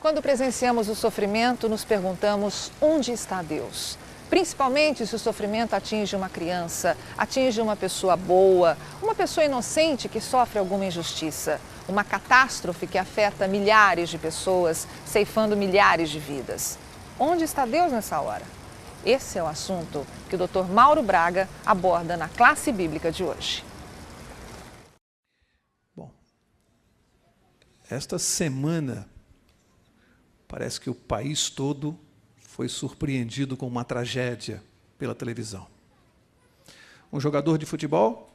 Quando presenciamos o sofrimento, nos perguntamos onde está Deus? Principalmente se o sofrimento atinge uma criança, atinge uma pessoa boa, uma pessoa inocente que sofre alguma injustiça, uma catástrofe que afeta milhares de pessoas, ceifando milhares de vidas. Onde está Deus nessa hora? Esse é o assunto que o Dr. Mauro Braga aborda na classe bíblica de hoje. Bom, esta semana parece que o país todo foi surpreendido com uma tragédia pela televisão. Um jogador de futebol,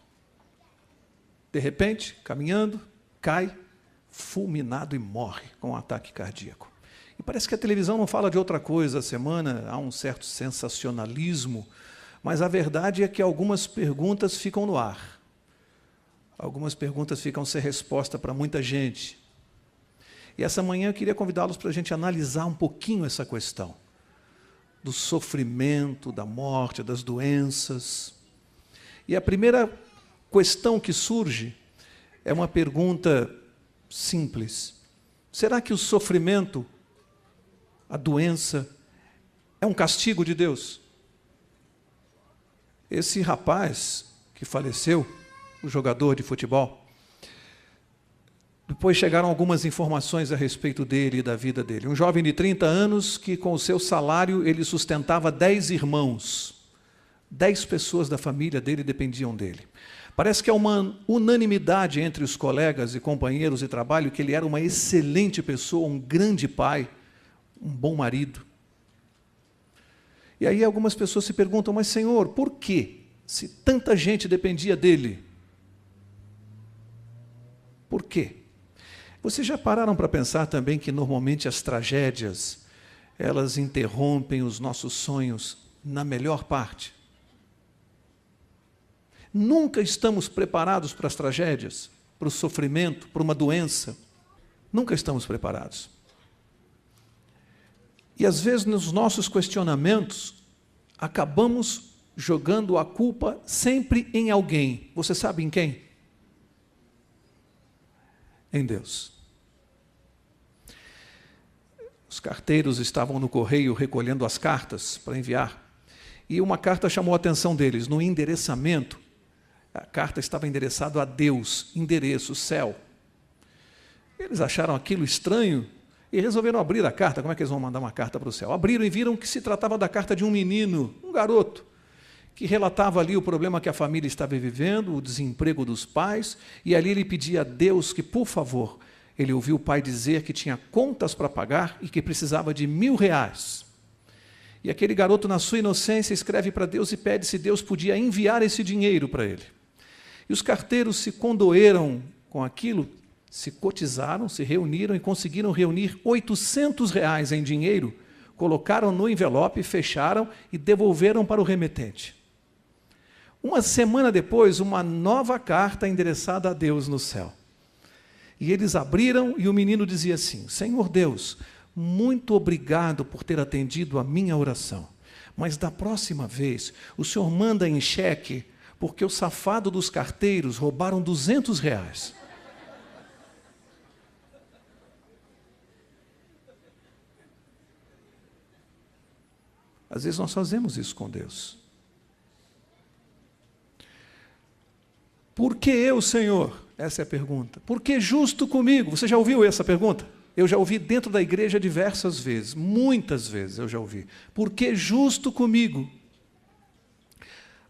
de repente, caminhando, cai, fulminado e morre com um ataque cardíaco. E parece que a televisão não fala de outra coisa a semana, há um certo sensacionalismo, mas a verdade é que algumas perguntas ficam no ar. Algumas perguntas ficam sem resposta para muita gente. E essa manhã eu queria convidá-los para a gente analisar um pouquinho essa questão do sofrimento, da morte, das doenças. E a primeira questão que surge é uma pergunta simples. Será que o sofrimento, a doença, é um castigo de Deus? Esse rapaz que faleceu, o jogador de futebol, depois chegaram algumas informações a respeito dele e da vida dele. Um jovem de 30 anos que, com o seu salário, ele sustentava 10 irmãos. 10 pessoas da família dele dependiam dele. Parece que é uma unanimidade entre os colegas e companheiros de trabalho que ele era uma excelente pessoa, um grande pai, um bom marido. E aí algumas pessoas se perguntam, mas Senhor, por quê? Se tanta gente dependia dele. Por quê? Vocês já pararam para pensar também que normalmente as tragédias, elas interrompem os nossos sonhos na melhor parte? Nunca estamos preparados para as tragédias, para o sofrimento, para uma doença. Nunca estamos preparados. E às vezes nos nossos questionamentos, acabamos jogando a culpa sempre em alguém. Você sabe em quem? Em Deus. Os carteiros estavam no correio recolhendo as cartas para enviar, e uma carta chamou a atenção deles. No endereçamento, a carta estava endereçada a Deus, endereço, céu. Eles acharam aquilo estranho e resolveram abrir a carta. Como é que eles vão mandar uma carta para o céu? Abriram e viram que se tratava da carta de um menino, um garoto, que relatava ali o problema que a família estava vivendo, o desemprego dos pais, e ali ele pedia a Deus que, por favor, ele ouviu o pai dizer que tinha contas para pagar e que precisava de R$1.000. E aquele garoto, na sua inocência, escreve para Deus e pede se Deus podia enviar esse dinheiro para ele. E os carteiros se condoeram com aquilo, se cotizaram, se reuniram e conseguiram reunir R$800 em dinheiro, colocaram no envelope, fecharam e devolveram para o remetente. Uma semana depois, uma nova carta endereçada a Deus no céu. E eles abriram e o menino dizia assim: Senhor Deus, muito obrigado por ter atendido a minha oração, mas da próxima vez o Senhor manda em cheque, porque o safado dos carteiros roubaram R$200. Às vezes nós fazemos isso com Deus. Por que eu, Senhor? Essa é a pergunta. Por que justo comigo? Você já ouviu essa pergunta? Eu já ouvi dentro da igreja diversas vezes, muitas vezes eu já ouvi. Por que justo comigo?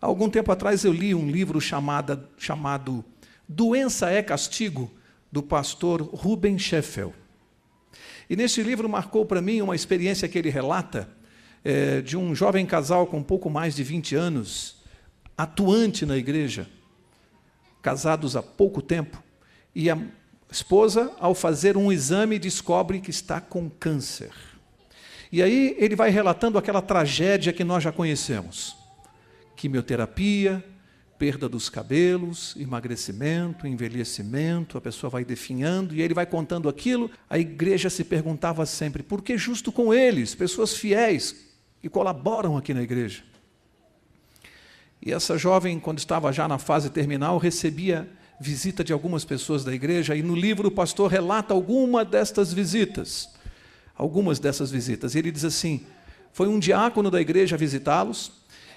Há algum tempo atrás eu li um livro chamado Doença é Castigo, do pastor Ruben Sheffield. E nesse livro marcou para mim uma experiência que ele relata de um jovem casal com pouco mais de 20 anos, atuante na igreja, casados há pouco tempo, e a esposa, ao fazer um exame, descobre que está com câncer. E aí ele vai relatando aquela tragédia que nós já conhecemos. Quimioterapia, perda dos cabelos, emagrecimento, envelhecimento, a pessoa vai definhando, e ele vai contando aquilo. A igreja se perguntava sempre, por que justo com eles, pessoas fiéis, que colaboram aqui na igreja? E essa jovem, quando estava já na fase terminal, recebia visita de algumas pessoas da igreja, e no livro o pastor relata alguma destas visitas. algumas dessas visitas. Ele diz assim, foi um diácono da igreja visitá-los,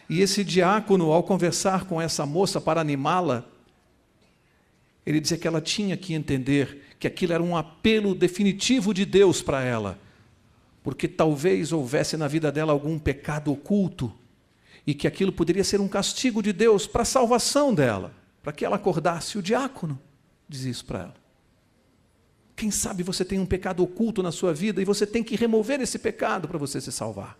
e esse diácono, ao conversar com essa moça para animá-la, ele dizia que ela tinha que entender que aquilo era um apelo definitivo de Deus para ela, porque talvez houvesse na vida dela algum pecado oculto, e que aquilo poderia ser um castigo de Deus para a salvação dela, para que ela acordasse. O diácono diz isso para ela. Quem sabe você tem um pecado oculto na sua vida e você tem que remover esse pecado para você se salvar.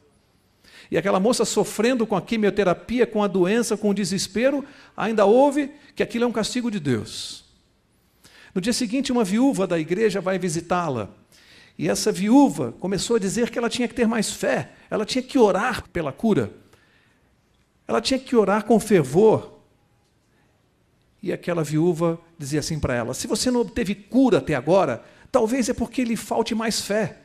E aquela moça sofrendo com a quimioterapia, com a doença, com o desespero, ainda ouve que aquilo é um castigo de Deus. No dia seguinte, uma viúva da igreja vai visitá-la. E essa viúva começou a dizer que ela tinha que ter mais fé, ela tinha que orar pela cura. Ela tinha que orar com fervor. E aquela viúva dizia assim para ela, se você não obteve cura até agora, talvez é porque lhe falte mais fé.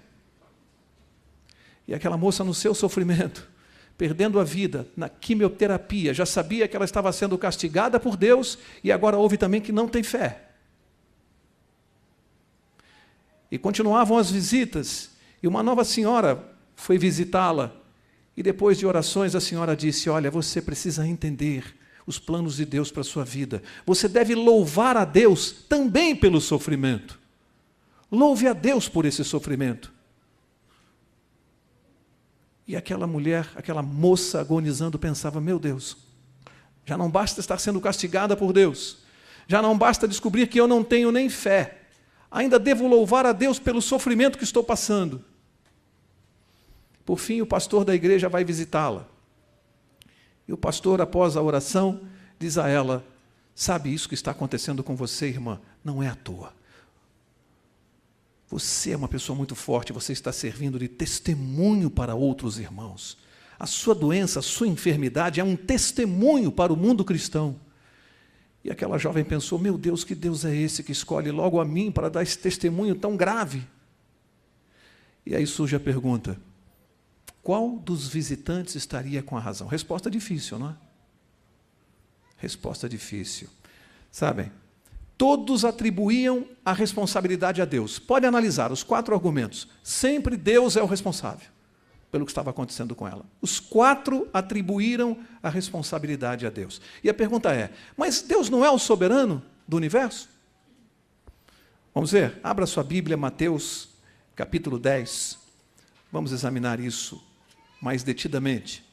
E aquela moça, no seu sofrimento, perdendo a vida na quimioterapia, já sabia que ela estava sendo castigada por Deus e agora ouve também que não tem fé. E continuavam as visitas, e uma nova senhora foi visitá-la. E depois de orações, a senhora disse, olha, você precisa entender os planos de Deus para a sua vida. Você deve louvar a Deus também pelo sofrimento. Louve a Deus por esse sofrimento. E aquela mulher, aquela moça agonizando, pensava, meu Deus, já não basta estar sendo castigada por Deus, já não basta descobrir que eu não tenho nem fé, ainda devo louvar a Deus pelo sofrimento que estou passando. Por fim, o pastor da igreja vai visitá-la. E o pastor, após a oração, diz a ela, sabe, isso que está acontecendo com você, irmã, não é à toa. Você é uma pessoa muito forte, você está servindo de testemunho para outros irmãos. A sua doença, a sua enfermidade é um testemunho para o mundo cristão. E aquela jovem pensou, meu Deus, que Deus é esse que escolhe logo a mim para dar esse testemunho tão grave? E aí surge a pergunta, qual dos visitantes estaria com a razão? Resposta difícil, não é? Resposta difícil. Sabem, todos atribuíam a responsabilidade a Deus. Pode analisar os 4 argumentos. Sempre Deus é o responsável pelo que estava acontecendo com ela. Os 4 atribuíram a responsabilidade a Deus. E a pergunta é, mas Deus não é o soberano do universo? Vamos ver, abra sua Bíblia, Mateus, capítulo 10. Vamos examinar isso mais detidamente.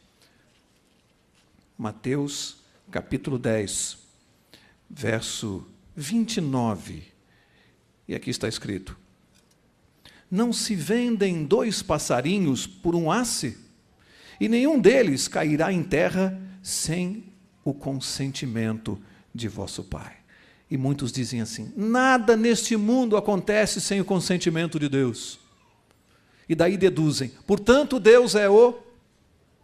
Mateus, capítulo 10, verso 29. E aqui está escrito, não se vendem 2 passarinhos por um asse, e nenhum deles cairá em terra sem o consentimento de vosso Pai. E muitos dizem assim, nada neste mundo acontece sem o consentimento de Deus. E daí deduzem, portanto Deus é o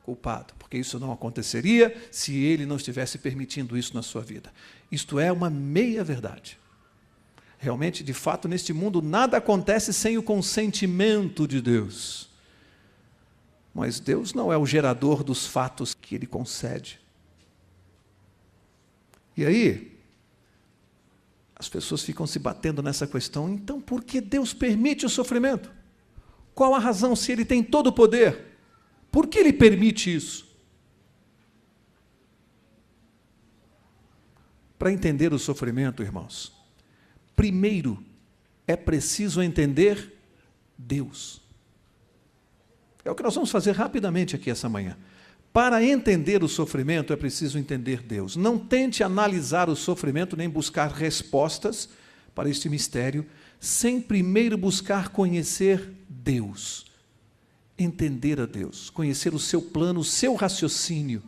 culpado, porque isso não aconteceria se Ele não estivesse permitindo isso na sua vida. Isto é uma meia-verdade. Realmente, de fato, neste mundo nada acontece sem o consentimento de Deus. Mas Deus não é o gerador dos fatos que Ele concede. E aí, as pessoas ficam se batendo nessa questão, então por que Deus permite o sofrimento? Qual a razão, se Ele tem todo o poder? Por que Ele permite isso? Para entender o sofrimento, irmãos, primeiro é preciso entender Deus. É o que nós vamos fazer rapidamente aqui essa manhã. Para entender o sofrimento é preciso entender Deus. Não tente analisar o sofrimento nem buscar respostas para este mistério sem primeiro buscar conhecer Deus. Entender a Deus, conhecer o seu plano, o seu raciocínio,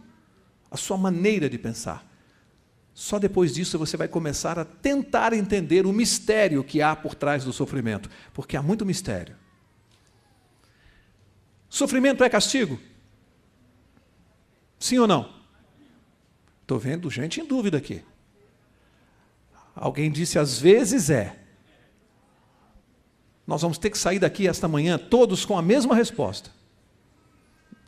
a sua maneira de pensar. Só depois disso você vai começar a tentar entender o mistério que há por trás do sofrimento, porque há muito mistério. Sofrimento é castigo? Sim ou não? Estou vendo gente em dúvida aqui. Alguém disse, às vezes é. Nós vamos ter que sair daqui esta manhã todos com a mesma resposta.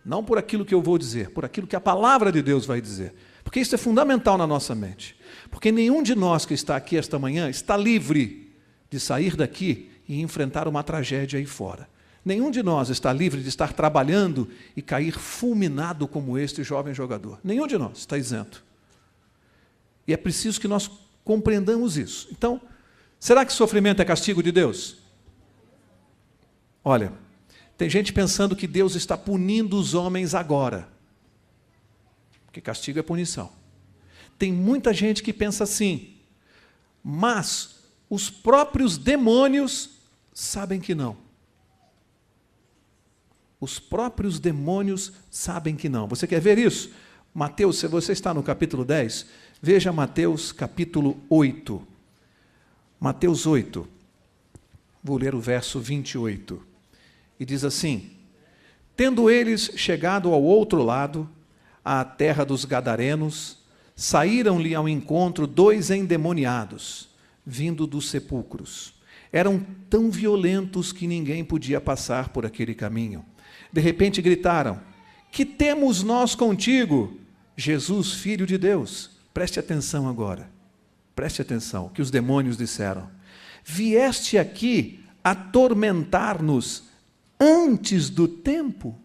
Não por aquilo que eu vou dizer, por aquilo que a palavra de Deus vai dizer. Porque isso é fundamental na nossa mente. Porque nenhum de nós que está aqui esta manhã está livre de sair daqui e enfrentar uma tragédia aí fora. Nenhum de nós está livre de estar trabalhando e cair fulminado como este jovem jogador. Nenhum de nós está isento. E é preciso que nós compreendamos isso. Então, será que sofrimento é castigo de Deus? Olha, tem gente pensando que Deus está punindo os homens agora. Porque castigo é punição. Tem muita gente que pensa assim, mas os próprios demônios sabem que não. Os próprios demônios sabem que não. Você quer ver isso? Mateus, se você está no capítulo 10, veja Mateus capítulo 8. Mateus 8. Vou ler o verso 28. E diz assim: tendo eles chegado ao outro lado, à terra dos Gadarenos, saíram-lhe ao encontro 2 endemoniados, vindo dos sepulcros. Eram tão violentos que ninguém podia passar por aquele caminho. De repente gritaram: que temos nós contigo, Jesus, Filho de Deus? Preste atenção agora. Preste atenção, o que os demônios disseram. Vieste aqui atormentar-nos antes do tempo?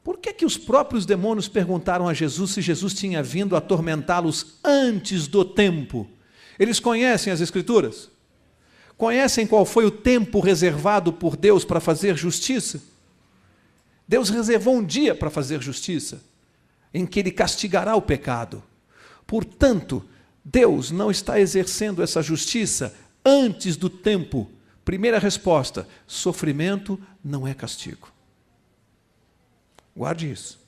Por que os próprios demônios perguntaram a Jesus se Jesus tinha vindo atormentá-los antes do tempo? Eles conhecem as Escrituras? Conhecem qual foi o tempo reservado por Deus para fazer justiça? Deus reservou um dia para fazer justiça, em que Ele castigará o pecado. Portanto, Deus não está exercendo essa justiça antes do tempo. Primeira resposta: sofrimento não é castigo. Guarde isso.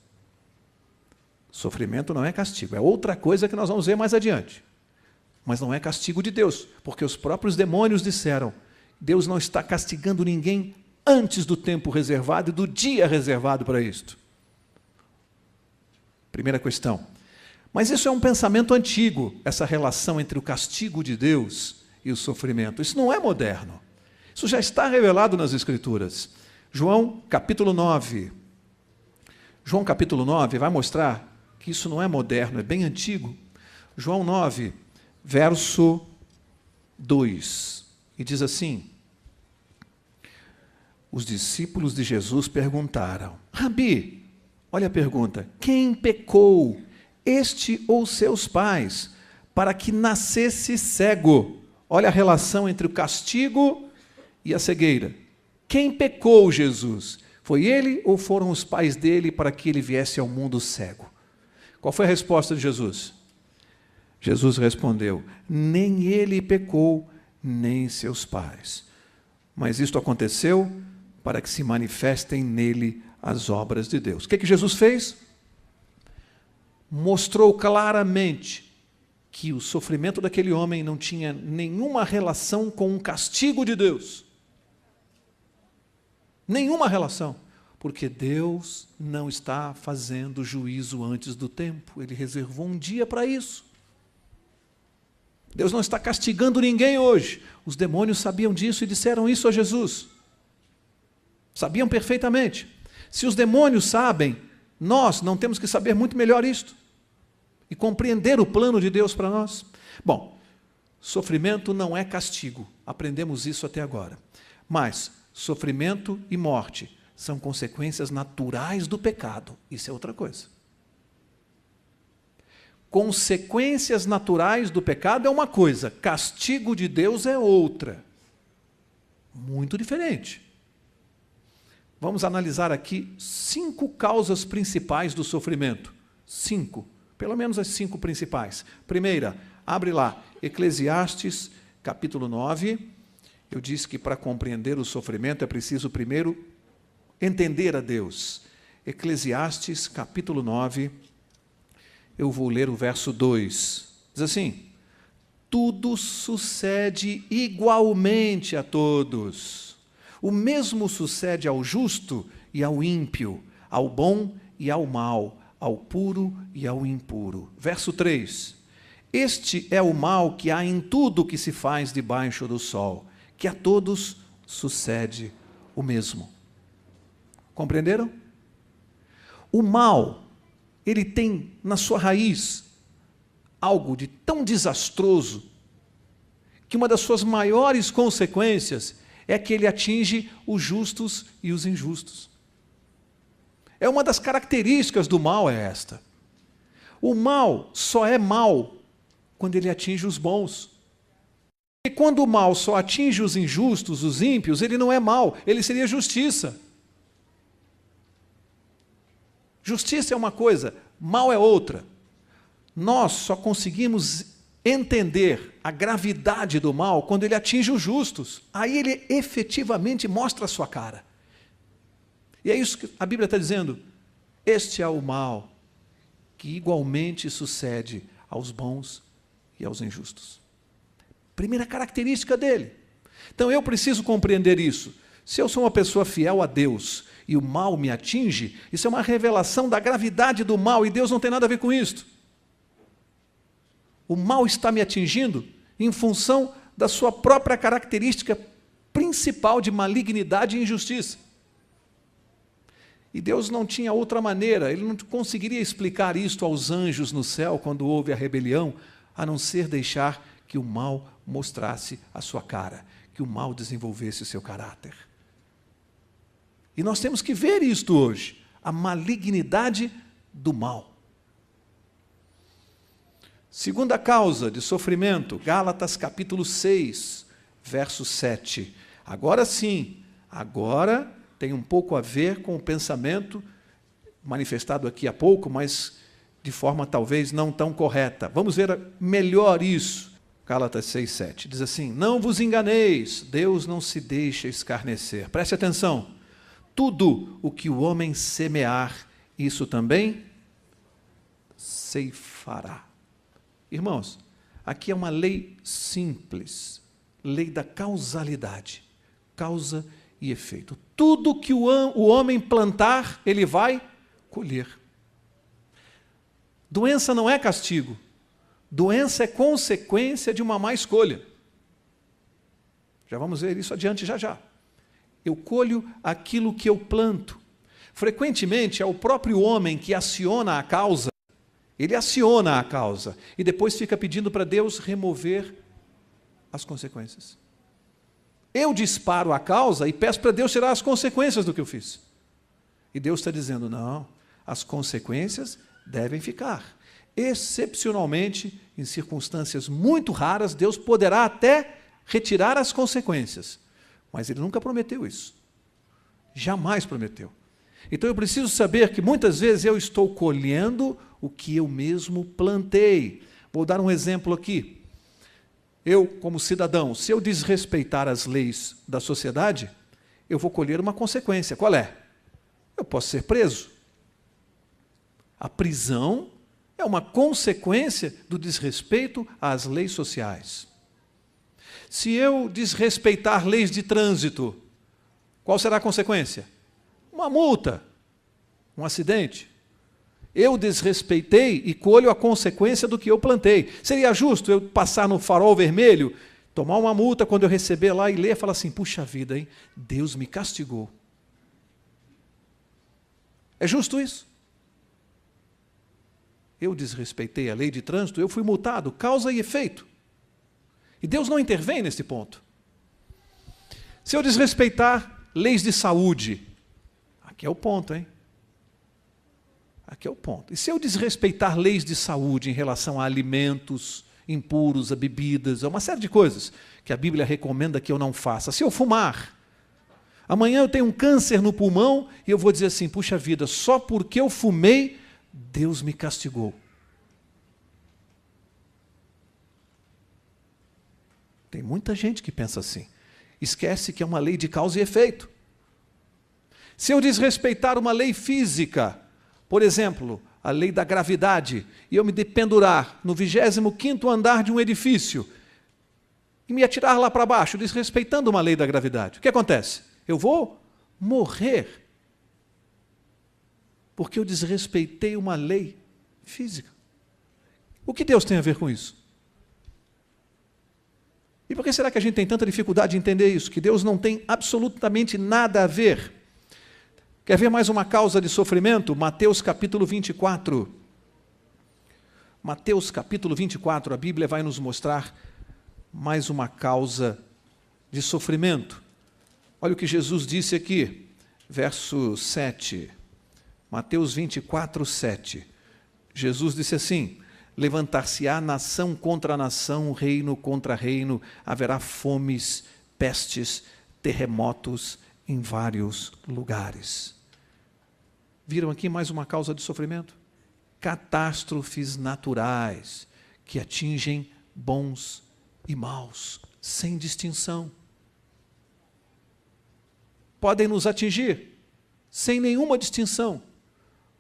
Sofrimento não é castigo. É outra coisa que nós vamos ver mais adiante. Mas não é castigo de Deus, porque os próprios demônios disseram: Deus não está castigando ninguém antes do tempo reservado e do dia reservado para isto. Primeira questão. Mas isso é um pensamento antigo, essa relação entre o castigo de Deus e o sofrimento. Isso não é moderno. Isso já está revelado nas Escrituras. João, capítulo 9. João, capítulo 9, vai mostrar que isso não é moderno, é bem antigo. João 9, verso 2. E diz assim: os discípulos de Jesus perguntaram: Rabi, olha a pergunta, quem pecou, este ou seus pais, para que nascesse cego? Olha a relação entre o castigo e a cegueira. Quem pecou, Jesus? Foi ele ou foram os pais dele para que ele viesse ao mundo cego? Qual foi a resposta de Jesus? Jesus respondeu: nem ele pecou, nem seus pais. Mas isto aconteceu para que se manifestem nele as obras de Deus. O que Jesus fez? Mostrou claramente que o sofrimento daquele homem não tinha nenhuma relação com o castigo de Deus. Nenhuma relação. Porque Deus não está fazendo juízo antes do tempo. Ele reservou um dia para isso. Deus não está castigando ninguém hoje. Os demônios sabiam disso e disseram isso a Jesus. Sabiam perfeitamente. Se os demônios sabem, nós não temos que saber muito melhor isto e compreender o plano de Deus para nós. Bom, sofrimento não é castigo. Aprendemos isso até agora. Mas sofrimento e morte são consequências naturais do pecado. Isso é outra coisa. Consequências naturais do pecado é uma coisa, castigo de Deus é outra. Muito diferente. Vamos analisar aqui 5 causas principais do sofrimento. 5, pelo menos as 5 principais. Primeira, abre lá, Eclesiastes, capítulo 9. Eu disse que para compreender o sofrimento é preciso primeiro entender a Deus. Eclesiastes, capítulo 9, eu vou ler o verso 2. Diz assim: tudo sucede igualmente a todos. O mesmo sucede ao justo e ao ímpio, ao bom e ao mau, ao puro e ao impuro. Verso 3. Este é o mal que há em tudo que se faz debaixo do sol, que a todos sucede o mesmo. Compreenderam? O mal, ele tem na sua raiz algo de tão desastroso que uma das suas maiores consequências é que ele atinge os justos e os injustos. É uma das características do mal é esta. O mal só é mal quando ele atinge os bons. E quando o mal só atinge os injustos, os ímpios, ele não é mal, ele seria justiça. Justiça é uma coisa, mal é outra. Nós só conseguimos entender a gravidade do mal quando ele atinge os justos. Aí ele efetivamente mostra a sua cara. E é isso que a Bíblia está dizendo. Este é o mal que igualmente sucede aos bons e aos injustos. Primeira característica dele. Então eu preciso compreender isso. Se eu sou uma pessoa fiel a Deus e o mal me atinge, isso é uma revelação da gravidade do mal e Deus não tem nada a ver com isto. O mal está me atingindo em função da sua própria característica principal de malignidade e injustiça. E Deus não tinha outra maneira, Ele não conseguiria explicar isto aos anjos no céu quando houve a rebelião, a não ser deixar que o mal mostrasse a sua cara, que o mal desenvolvesse o seu caráter. E nós temos que ver isto hoje, a malignidade do mal. Segunda causa de sofrimento, Gálatas capítulo 6, verso 7. Agora sim, agora tem um pouco a ver com o pensamento manifestado aqui há pouco, mas de forma talvez não tão correta. Vamos ver melhor isso. Gálatas 6, 7. Diz assim: não vos enganeis, Deus não se deixa escarnecer. Preste atenção. Tudo o que o homem semear, isso também ceifará. Irmãos, aqui é uma lei simples, lei da causalidade, causa e efeito. Tudo que o homem plantar, ele vai colher. Doença não é castigo, doença é consequência de uma má escolha. Já vamos ver isso adiante já já. Eu colho aquilo que eu planto. Frequentemente é o próprio homem que aciona a causa. Ele aciona a causa e depois fica pedindo para Deus remover as consequências. Eu disparo a causa e peço para Deus tirar as consequências do que eu fiz. E Deus está dizendo, não, as consequências devem ficar. Excepcionalmente, em circunstâncias muito raras, Deus poderá até retirar as consequências. Mas Ele nunca prometeu isso. Jamais prometeu. Então eu preciso saber que muitas vezes eu estou colhendo o que eu mesmo plantei. Vou dar um exemplo aqui. Eu, como cidadão, se eu desrespeitar as leis da sociedade, eu vou colher uma consequência. Qual é? Eu posso ser preso. A prisão é uma consequência do desrespeito às leis sociais. Se eu desrespeitar leis de trânsito, qual será a consequência? Uma multa, um acidente. Eu desrespeitei e colho a consequência do que eu plantei. Seria justo eu passar no farol vermelho, tomar uma multa quando eu receber lá e ler e falar assim, puxa vida, hein? Deus me castigou. É justo isso? Eu desrespeitei a lei de trânsito, eu fui multado, causa e efeito. E Deus não intervém nesse ponto. Se eu desrespeitar leis de saúde, aqui é o ponto, hein? Aqui é o ponto. E se eu desrespeitar leis de saúde em relação a alimentos impuros, a bebidas, a uma série de coisas que a Bíblia recomenda que eu não faça. Se eu fumar, amanhã eu tenho um câncer no pulmão e eu vou dizer assim, puxa vida, só porque eu fumei, Deus me castigou. Tem muita gente que pensa assim. Esquece que é uma lei de causa e efeito. Se eu desrespeitar uma lei física, por exemplo, a lei da gravidade, e eu me dependurar no 25º andar de um edifício e me atirar lá para baixo, desrespeitando uma lei da gravidade, o que acontece? Eu vou morrer, porque eu desrespeitei uma lei física. O que Deus tem a ver com isso? E por que será que a gente tem tanta dificuldade de entender isso? Que Deus não tem absolutamente nada a ver. Quer ver mais uma causa de sofrimento? Mateus capítulo 24. Mateus capítulo 24, a Bíblia vai nos mostrar mais uma causa de sofrimento. Olha o que Jesus disse aqui, verso 7, Mateus 24, 7. Jesus disse assim: levantar-se-á nação contra nação, reino contra reino, haverá fomes, pestes, terremotos em vários lugares. Viram aqui mais uma causa de sofrimento? Catástrofes naturais que atingem bons e maus, sem distinção. Podem nos atingir sem nenhuma distinção,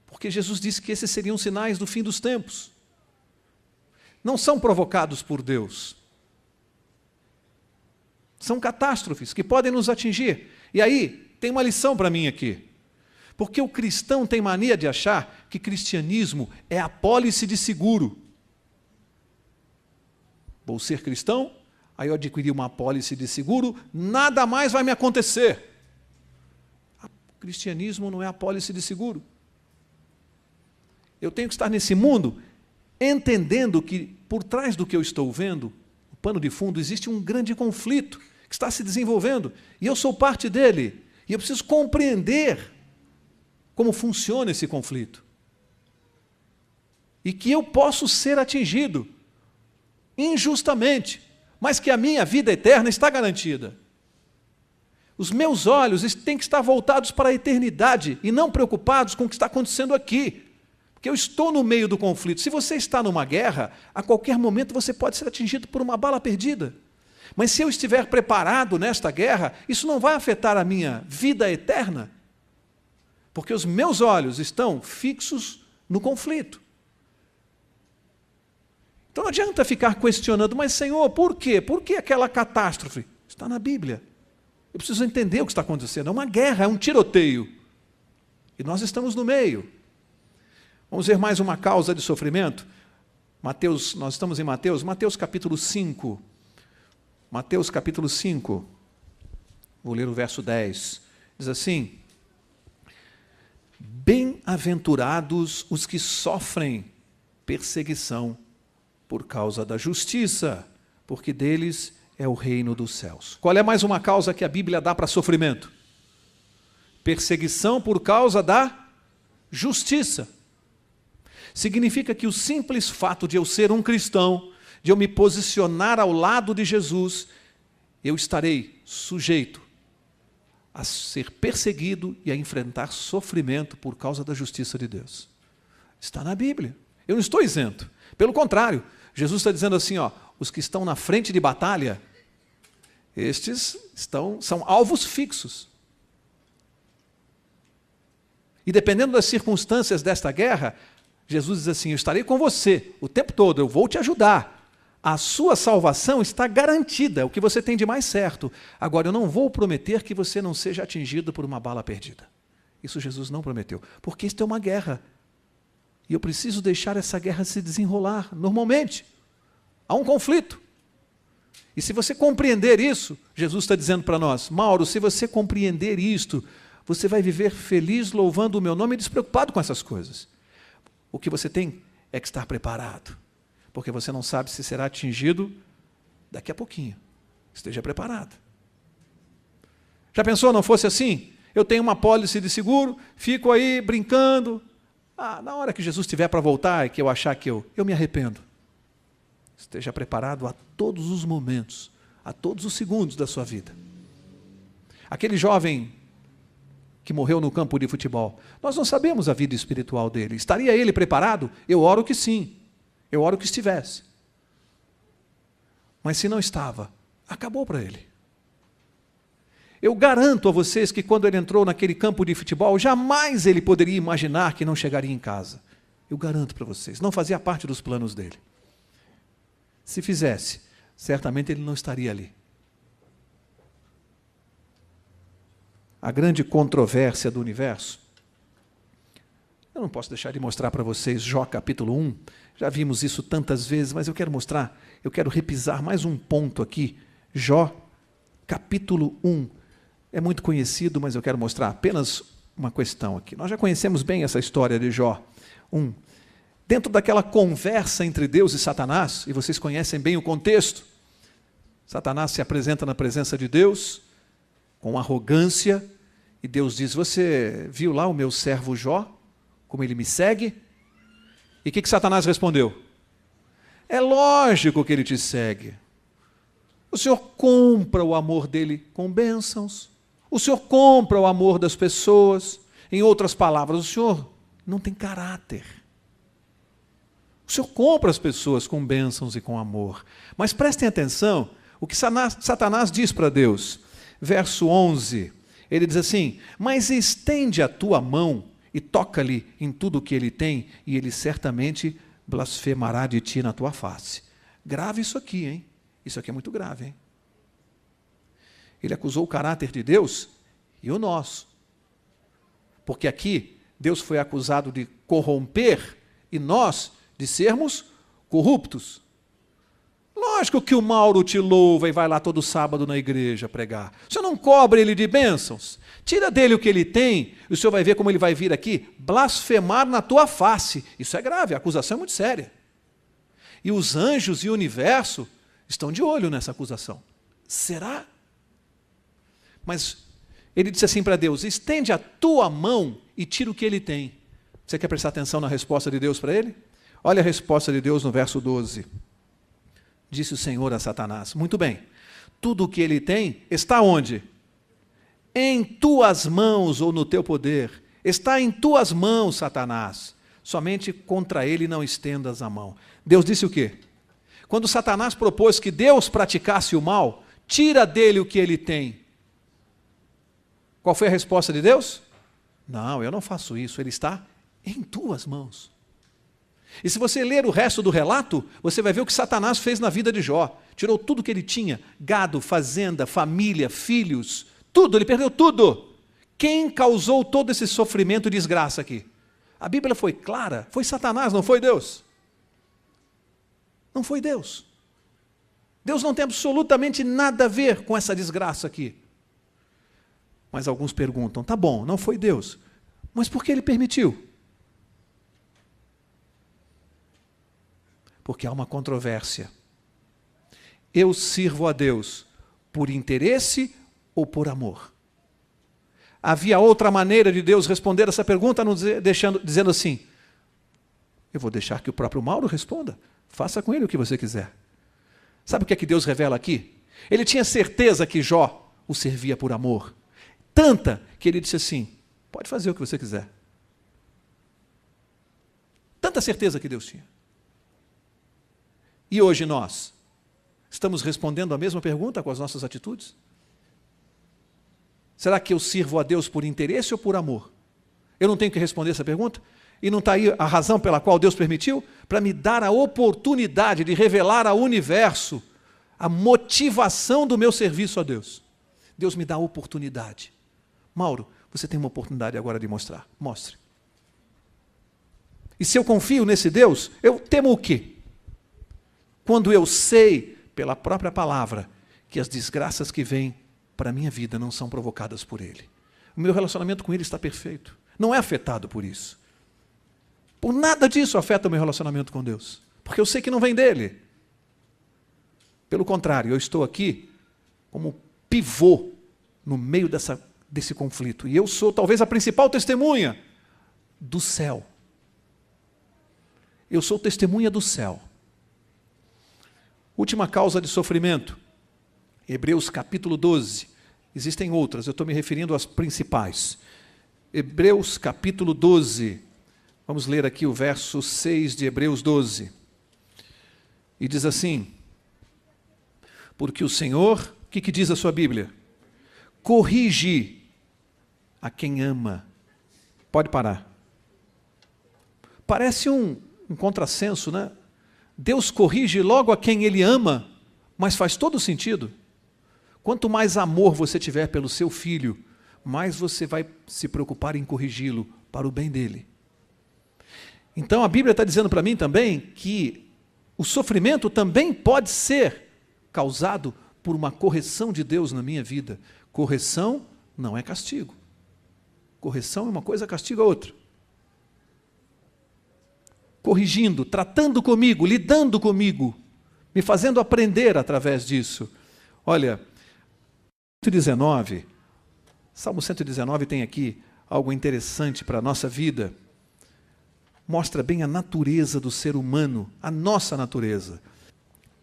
porque Jesus disse que esses seriam sinais do fim dos tempos. Não são provocados por Deus. São catástrofes que podem nos atingir. E aí, tem uma lição para mim aqui. Porque o cristão tem mania de achar que cristianismo é apólice de seguro. Vou ser cristão, aí eu adquiri uma apólice de seguro, nada mais vai me acontecer. O cristianismo não é apólice de seguro. Eu tenho que estar nesse mundo entendendo que, por trás do que eu estou vendo, no pano de fundo, existe um grande conflito que está se desenvolvendo, e eu sou parte dele, e eu preciso compreender como funciona esse conflito. E que eu posso ser atingido injustamente, mas que a minha vida eterna está garantida. Os meus olhos têm que estar voltados para a eternidade e não preocupados com o que está acontecendo aqui. Porque eu estou no meio do conflito. Se você está numa guerra, a qualquer momento você pode ser atingido por uma bala perdida. Mas se eu estiver preparado nesta guerra, isso não vai afetar a minha vida eterna, porque os meus olhos estão fixos no conflito. Então não adianta ficar questionando, mas Senhor, por quê? Por que aquela catástrofe? Está na Bíblia. Eu preciso entender o que está acontecendo. É uma guerra, é um tiroteio. E nós estamos no meio. Vamos ver mais uma causa de sofrimento? Nós estamos em Mateus capítulo 5. Mateus capítulo 5. Vou ler o verso 10. Diz assim: bem-aventurados os que sofrem perseguição por causa da justiça, porque deles é o reino dos céus. Qual é mais uma causa que a Bíblia dá para sofrimento? Perseguição por causa da justiça. Significa que o simples fato de eu ser um cristão, de eu me posicionar ao lado de Jesus, eu estarei sujeito a ser perseguido e a enfrentar sofrimento por causa da justiça de Deus. Está na Bíblia. Eu não estou isento. Pelo contrário, Jesus está dizendo assim, os que estão na frente de batalha, estes são alvos fixos. E dependendo das circunstâncias desta guerra, Jesus diz assim: eu estarei com você o tempo todo, eu vou te ajudar. A sua salvação está garantida, o que você tem de mais certo. Agora, eu não vou prometer que você não seja atingido por uma bala perdida. Isso Jesus não prometeu, porque isto é uma guerra. E eu preciso deixar essa guerra se desenrolar normalmente. Há um conflito. E se você compreender isso, Jesus está dizendo para nós: Mauro, se você compreender isto, você vai viver feliz, louvando o meu nome e despreocupado com essas coisas. O que você tem é que estar preparado, porque você não sabe se será atingido daqui a pouquinho. Esteja preparado. Já pensou, não fosse assim? Eu tenho uma apólice de seguro, fico aí brincando. Na hora que Jesus estiver para voltar e que eu achar que eu me arrependo. Esteja preparado a todos os momentos, a todos os segundos da sua vida. Aquele jovem que morreu no campo de futebol, nós não sabemos a vida espiritual dele. Estaria ele preparado? Eu oro que sim. Eu oro que estivesse. Mas se não estava, acabou para ele. Eu garanto a vocês que quando ele entrou naquele campo de futebol, jamais ele poderia imaginar que não chegaria em casa. Eu garanto para vocês, não fazia parte dos planos dele. Se fizesse, certamente ele não estaria ali. A grande controvérsia do universo. Eu não posso deixar de mostrar para vocês Jó capítulo 1. Já vimos isso tantas vezes, mas eu quero repisar mais um ponto aqui. Jó capítulo 1. É muito conhecido, mas eu quero mostrar apenas uma questão aqui. Nós já conhecemos bem essa história de Jó 1. Dentro daquela conversa entre Deus e Satanás, e vocês conhecem bem o contexto, Satanás se apresenta na presença de Deus com arrogância, e Deus diz: você viu lá o meu servo Jó, como ele me segue? E o que Satanás respondeu? É lógico que ele te segue. O Senhor compra o amor dele com bênçãos. O Senhor compra o amor das pessoas. Em outras palavras, o Senhor não tem caráter. O Senhor compra as pessoas com bênçãos e com amor. Mas prestem atenção o que Satanás diz para Deus. Verso 11, ele diz assim: mas estende a tua mão e toca-lhe em tudo o que ele tem, e ele certamente blasfemará de ti na tua face. Grave isso aqui, hein? Isso aqui é muito grave, hein? Ele acusou o caráter de Deus e o nosso. Porque aqui Deus foi acusado de corromper e nós de sermos corruptos. Lógico que o Mauro te louva e vai lá todo sábado na igreja pregar. O Senhor não cobra ele de bênçãos. Tira dele o que ele tem, e o Senhor vai ver como ele vai vir aqui blasfemar na tua face. Isso é grave, a acusação é muito séria. E os anjos e o universo estão de olho nessa acusação. Será? Mas ele disse assim para Deus: estende a tua mão e tira o que ele tem. Você quer prestar atenção na resposta de Deus para ele? Olha a resposta de Deus no verso 12. Disse o Senhor a Satanás: muito bem, tudo o que ele tem está onde? Em tuas mãos ou no teu poder. Está em tuas mãos, Satanás. Somente contra ele não estendas a mão. Deus disse o quê? Quando Satanás propôs que Deus praticasse o mal, tira dele o que ele tem. Qual foi a resposta de Deus? Não, eu não faço isso, ele está em tuas mãos. E se você ler o resto do relato, você vai ver o que Satanás fez na vida de Jó. Tirou tudo que ele tinha, gado, fazenda, família, filhos, tudo, ele perdeu tudo. Quem causou todo esse sofrimento e desgraça aqui? A Bíblia foi clara, foi Satanás, não foi Deus. Não foi Deus. Deus não tem absolutamente nada a ver com essa desgraça aqui. Mas alguns perguntam: tá bom, não foi Deus, mas por que ele permitiu? Porque há uma controvérsia. Eu sirvo a Deus por interesse ou por amor? Havia outra maneira de Deus responder essa pergunta, dizendo assim: eu vou deixar que o próprio Mauro responda. Faça com ele o que você quiser. Sabe o que é que Deus revela aqui? Ele tinha certeza que Jó o servia por amor. Tanta que ele disse assim: pode fazer o que você quiser. Tanta certeza que Deus tinha. E hoje nós estamos respondendo a mesma pergunta com as nossas atitudes? Será que eu sirvo a Deus por interesse ou por amor? Eu não tenho que responder essa pergunta? E não está aí a razão pela qual Deus permitiu? Para me dar a oportunidade de revelar ao universo a motivação do meu serviço a Deus. Deus me dá a oportunidade. Mauro, você tem uma oportunidade agora de mostrar. Mostre. E se eu confio nesse Deus, eu temo o quê? Quando eu sei, pela própria palavra, que as desgraças que vêm para a minha vida não são provocadas por Ele. O meu relacionamento com Ele está perfeito. Não é afetado por isso. Por nada disso afeta o meu relacionamento com Deus. Porque eu sei que não vem dEle. Pelo contrário, eu estou aqui como pivô no meio desse conflito. E eu sou talvez a principal testemunha do céu. Eu sou testemunha do céu. Última causa de sofrimento. Hebreus capítulo 12. Existem outras, eu estou me referindo às principais. Hebreus capítulo 12. Vamos ler aqui o verso 6 de Hebreus 12. E diz assim: porque o Senhor, o que diz a sua Bíblia? Corrige a quem ama. Pode parar. Parece um contrassenso, né? Deus corrige logo a quem Ele ama, mas faz todo sentido. Quanto mais amor você tiver pelo seu filho, mais você vai se preocupar em corrigi-lo para o bem dele. Então a Bíblia está dizendo para mim também que o sofrimento também pode ser causado por uma correção de Deus na minha vida. Correção não é castigo. Correção é uma coisa, castigo é outra. Corrigindo, tratando comigo, lidando comigo, me fazendo aprender através disso. Olha, 19, Salmo 119 tem aqui algo interessante para a nossa vida. Mostra bem a natureza do ser humano, a nossa natureza.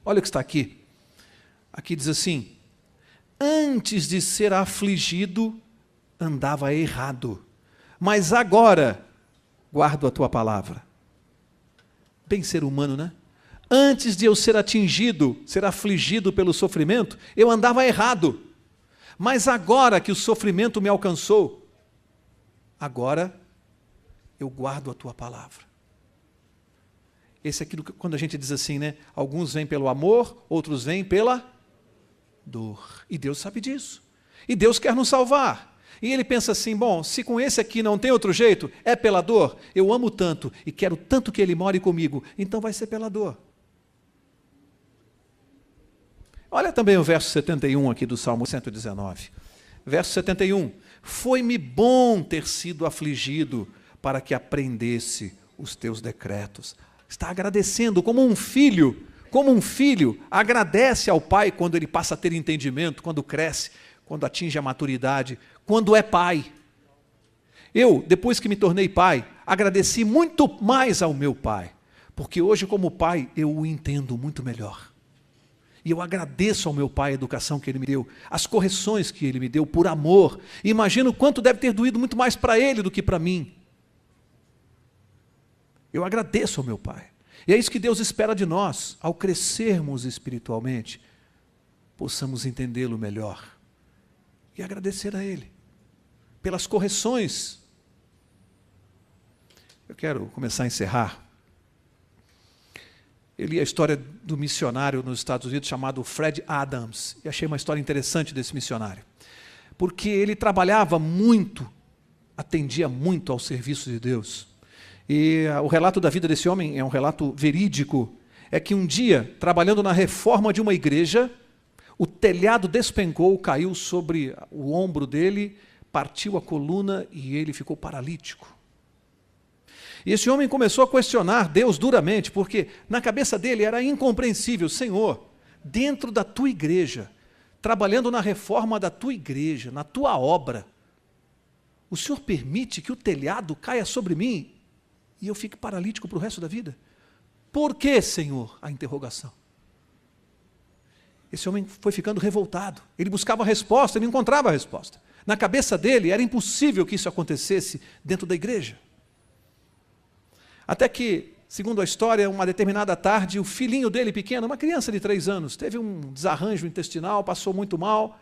Olha o que está aqui. Aqui diz assim: antes de ser afligido, andava errado, mas agora guardo a tua palavra. Bem ser humano, né? Antes de eu ser atingido, ser afligido pelo sofrimento, eu andava errado. Mas agora que o sofrimento me alcançou, agora eu guardo a tua palavra. Esse é aquilo que, quando a gente diz assim, né? Alguns vêm pelo amor, outros vêm pela dor. E Deus sabe disso. E Deus quer nos salvar. E ele pensa assim, bom, se com esse aqui não tem outro jeito, é pela dor, eu amo tanto e quero tanto que ele more comigo, então vai ser pela dor. Olha também o verso 71 aqui do Salmo 119. Verso 71. Foi-me bom ter sido afligido para que aprendesse os teus decretos. Está agradecendo como um filho agradece ao pai quando ele passa a ter entendimento, quando cresce, quando atinge a maturidade, quando é pai. Eu, depois que me tornei pai, agradeci muito mais ao meu pai, porque hoje, como pai, eu o entendo muito melhor. E eu agradeço ao meu pai a educação que ele me deu, as correções que ele me deu por amor. E imagino o quanto deve ter doído muito mais para ele do que para mim. Eu agradeço ao meu pai. E é isso que Deus espera de nós, ao crescermos espiritualmente, possamos entendê-lo melhor e agradecer a Ele pelas correções. Eu quero começar a encerrar. Eu li a história do missionário nos Estados Unidos chamado Fred Adams, e achei uma história interessante desse missionário, porque ele trabalhava muito, atendia muito ao serviço de Deus. E o relato da vida desse homem é um relato verídico. É que um dia, trabalhando na reforma de uma igreja, o telhado despencou, caiu sobre o ombro dele, partiu a coluna e ele ficou paralítico. E esse homem começou a questionar Deus duramente, porque na cabeça dele era incompreensível: Senhor, dentro da tua igreja, trabalhando na reforma da tua igreja, na tua obra, o Senhor permite que o telhado caia sobre mim e eu fique paralítico para o resto da vida? Por que, Senhor? A interrogação. Esse homem foi ficando revoltado. Ele buscava a resposta e não encontrava a resposta. Na cabeça dele era impossível que isso acontecesse dentro da igreja. Até que, segundo a história, uma determinada tarde, o filhinho dele pequeno, uma criança de 3 anos, teve um desarranjo intestinal, passou muito mal,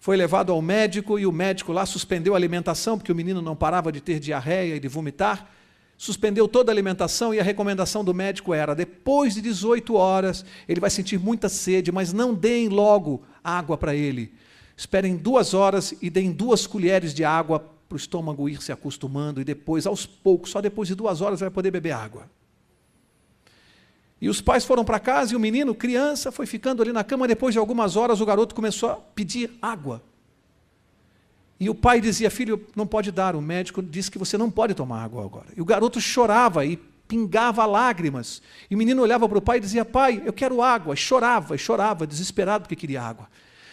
foi levado ao médico e o médico lá suspendeu a alimentação, porque o menino não parava de ter diarreia e de vomitar. Suspendeu toda a alimentação e a recomendação do médico era: depois de 18 horas, ele vai sentir muita sede, mas não deem logo água para ele. Esperem 2 horas e deem 2 colheres de água para o estômago ir se acostumando, e depois, aos poucos, só depois de 2 horas vai poder beber água. E os pais foram para casa e o menino, criança, foi ficando ali na cama. Depois de algumas horas, o garoto começou a pedir água. E o pai dizia: filho, não pode dar, o médico disse que você não pode tomar água agora. E o garoto chorava e pingava lágrimas. E o menino olhava para o pai e dizia: pai, eu quero água. E chorava, desesperado porque queria água.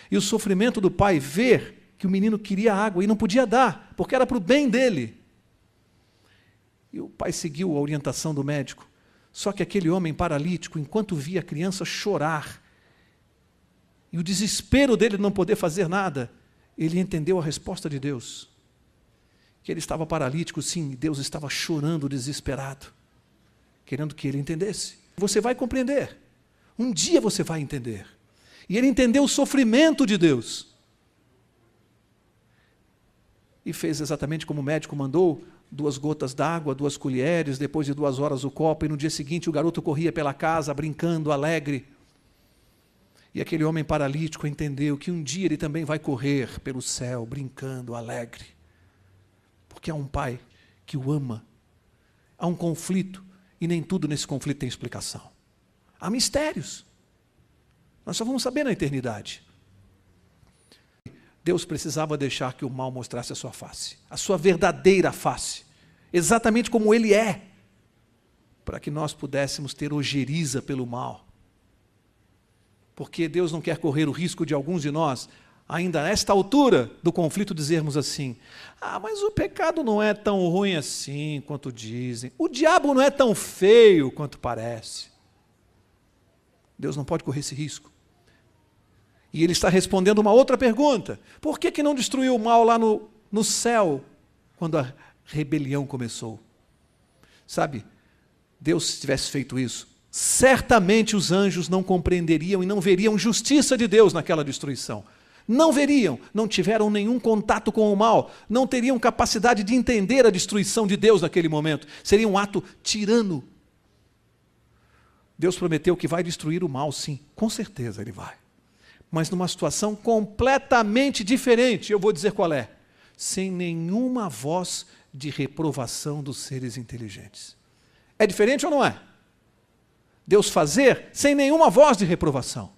E o sofrimento do pai ver que o menino queria água e não podia dar, porque era para o bem dele. E o pai seguiu a orientação do médico. Só que aquele homem paralítico, enquanto via a criança chorar, e o desespero dele de não poder fazer nada, ele entendeu a resposta de Deus. Que ele estava paralítico, sim, e Deus estava chorando desesperado, querendo que ele entendesse. Você vai compreender. Um dia você vai entender. E ele entendeu o sofrimento de Deus. E fez exatamente como o médico mandou: 2 gotas d'água, 2 colheres, depois de 2 horas o copo, e no dia seguinte o garoto corria pela casa, brincando, alegre. E aquele homem paralítico entendeu que um dia ele também vai correr pelo céu, brincando, alegre. Porque há um pai que o ama. Há um conflito, e nem tudo nesse conflito tem explicação. Há mistérios. Nós só vamos saber na eternidade. Deus precisava deixar que o mal mostrasse a sua face, a sua verdadeira face, exatamente como ele é, para que nós pudéssemos ter ojeriza pelo mal. Porque Deus não quer correr o risco de alguns de nós ainda nesta altura do conflito, dizermos assim: mas o pecado não é tão ruim assim quanto dizem. O diabo não é tão feio quanto parece. Deus não pode correr esse risco. E ele está respondendo uma outra pergunta: por que não destruiu o mal lá no céu, quando a rebelião começou? Sabe, Deus, se tivesse feito isso, certamente os anjos não compreenderiam e não veriam justiça de Deus naquela destruição. Não veriam, não tiveram nenhum contato com o mal, não teriam capacidade de entender a destruição de Deus naquele momento. Seria um ato tirano. Deus prometeu que vai destruir o mal, sim, com certeza ele vai. Mas numa situação completamente diferente, eu vou dizer qual é: sem nenhuma voz de reprovação dos seres inteligentes. É diferente ou não é? Deus fazer sem nenhuma voz de reprovação.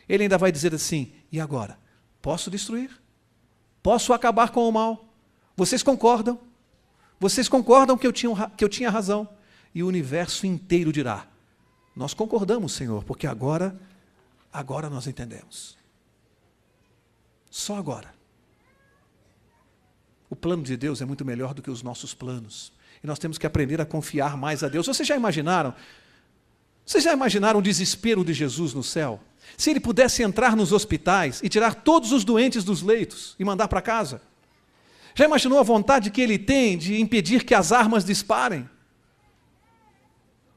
Ele ainda vai dizer assim: e agora? Posso destruir? Posso acabar com o mal? Vocês concordam? Vocês concordam que eu tinha razão? E o universo inteiro dirá: nós concordamos, Senhor, porque agora nós entendemos. Só agora. O plano de Deus é muito melhor do que os nossos planos. E nós temos que aprender a confiar mais a Deus. Vocês já imaginaram o desespero de Jesus no céu? Se ele pudesse entrar nos hospitais e tirar todos os doentes dos leitos e mandar para casa? Já imaginou a vontade que ele tem de impedir que as armas disparem?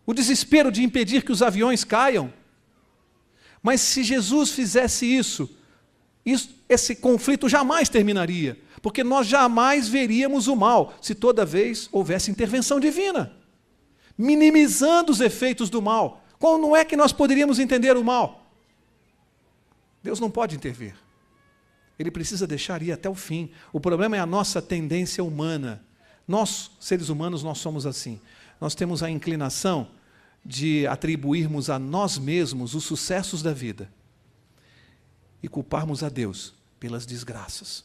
O desespero de impedir que os aviões caiam? Mas se Jesus fizesse isso, esse conflito jamais terminaria, porque nós jamais veríamos o mal se toda vez houvesse intervenção divina, minimizando os efeitos do mal. Como é que nós poderíamos entender o mal? Deus não pode intervir. Ele precisa deixar ir até o fim. O problema é a nossa tendência humana. Nós, seres humanos, nós somos assim. Nós temos a inclinação de atribuirmos a nós mesmos os sucessos da vida e culparmos a Deus pelas desgraças.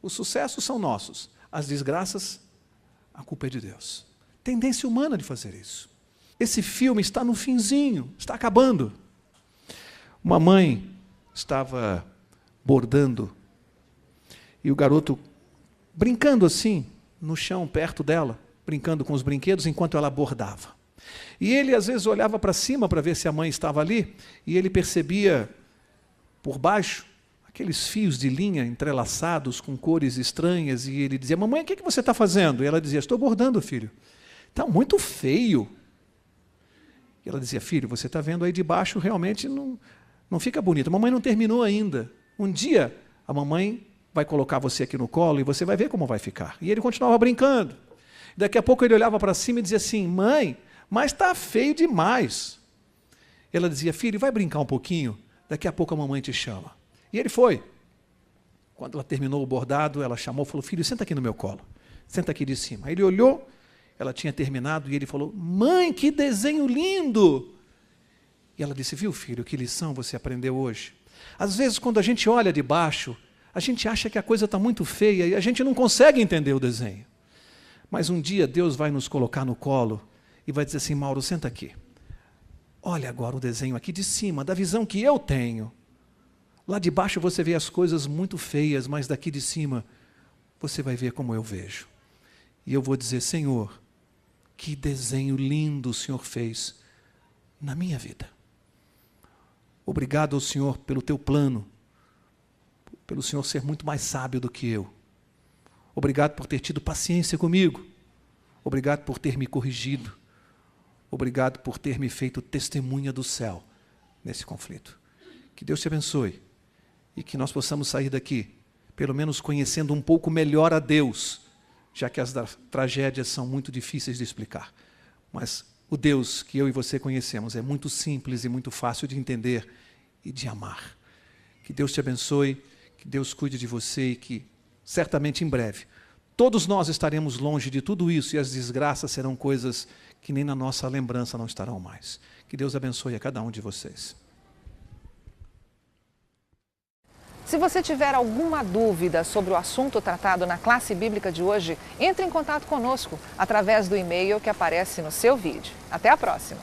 Os sucessos são nossos, as desgraças, a culpa é de Deus. Tendência humana de fazer isso. Esse filme está no finzinho, está acabando. Uma mãe estava bordando e o garoto brincando assim no chão perto dela, brincando com os brinquedos enquanto ela bordava. E ele às vezes olhava para cima para ver se a mãe estava ali e ele percebia por baixo aqueles fios de linha entrelaçados com cores estranhas e ele dizia: mamãe, o que você está fazendo? E ela dizia: estou bordando, filho. Está muito feio. E ela dizia: filho, você está vendo aí de baixo, realmente não fica bonito. A mamãe não terminou ainda. Um dia a mamãe vai colocar você aqui no colo e você vai ver como vai ficar. E ele continuava brincando. Daqui a pouco ele olhava para cima e dizia assim: mãe, mas está feio demais. Ela dizia: filho, vai brincar um pouquinho, daqui a pouco a mamãe te chama. E ele foi. Quando ela terminou o bordado, ela chamou e falou: filho, senta aqui no meu colo, senta aqui de cima. Aí ele olhou, ela tinha terminado e ele falou: mãe, que desenho lindo! E ela disse: viu, filho, que lição você aprendeu hoje? Às vezes, quando a gente olha de baixo, a gente acha que a coisa está muito feia e a gente não consegue entender o desenho. Mas um dia Deus vai nos colocar no colo e vai dizer assim: Mauro, senta aqui. Olha agora o desenho aqui de cima, da visão que eu tenho. Lá de baixo você vê as coisas muito feias, mas daqui de cima você vai ver como eu vejo. E eu vou dizer: Senhor, que desenho lindo o Senhor fez na minha vida. Obrigado ao Senhor pelo teu plano, pelo Senhor ser muito mais sábio do que eu. Obrigado por ter tido paciência comigo. Obrigado por ter me corrigido. Obrigado por ter me feito testemunha do céu nesse conflito. Que Deus te abençoe e que nós possamos sair daqui, pelo menos conhecendo um pouco melhor a Deus, já que as tragédias são muito difíceis de explicar. Mas o Deus que eu e você conhecemos é muito simples e muito fácil de entender e de amar. Que Deus te abençoe, que Deus cuide de você e que, certamente em breve, todos nós estaremos longe de tudo isso e as desgraças serão coisas que nem na nossa lembrança não estarão mais. Que Deus abençoe a cada um de vocês. Se você tiver alguma dúvida sobre o assunto tratado na classe bíblica de hoje, entre em contato conosco através do e-mail que aparece no seu vídeo. Até a próxima!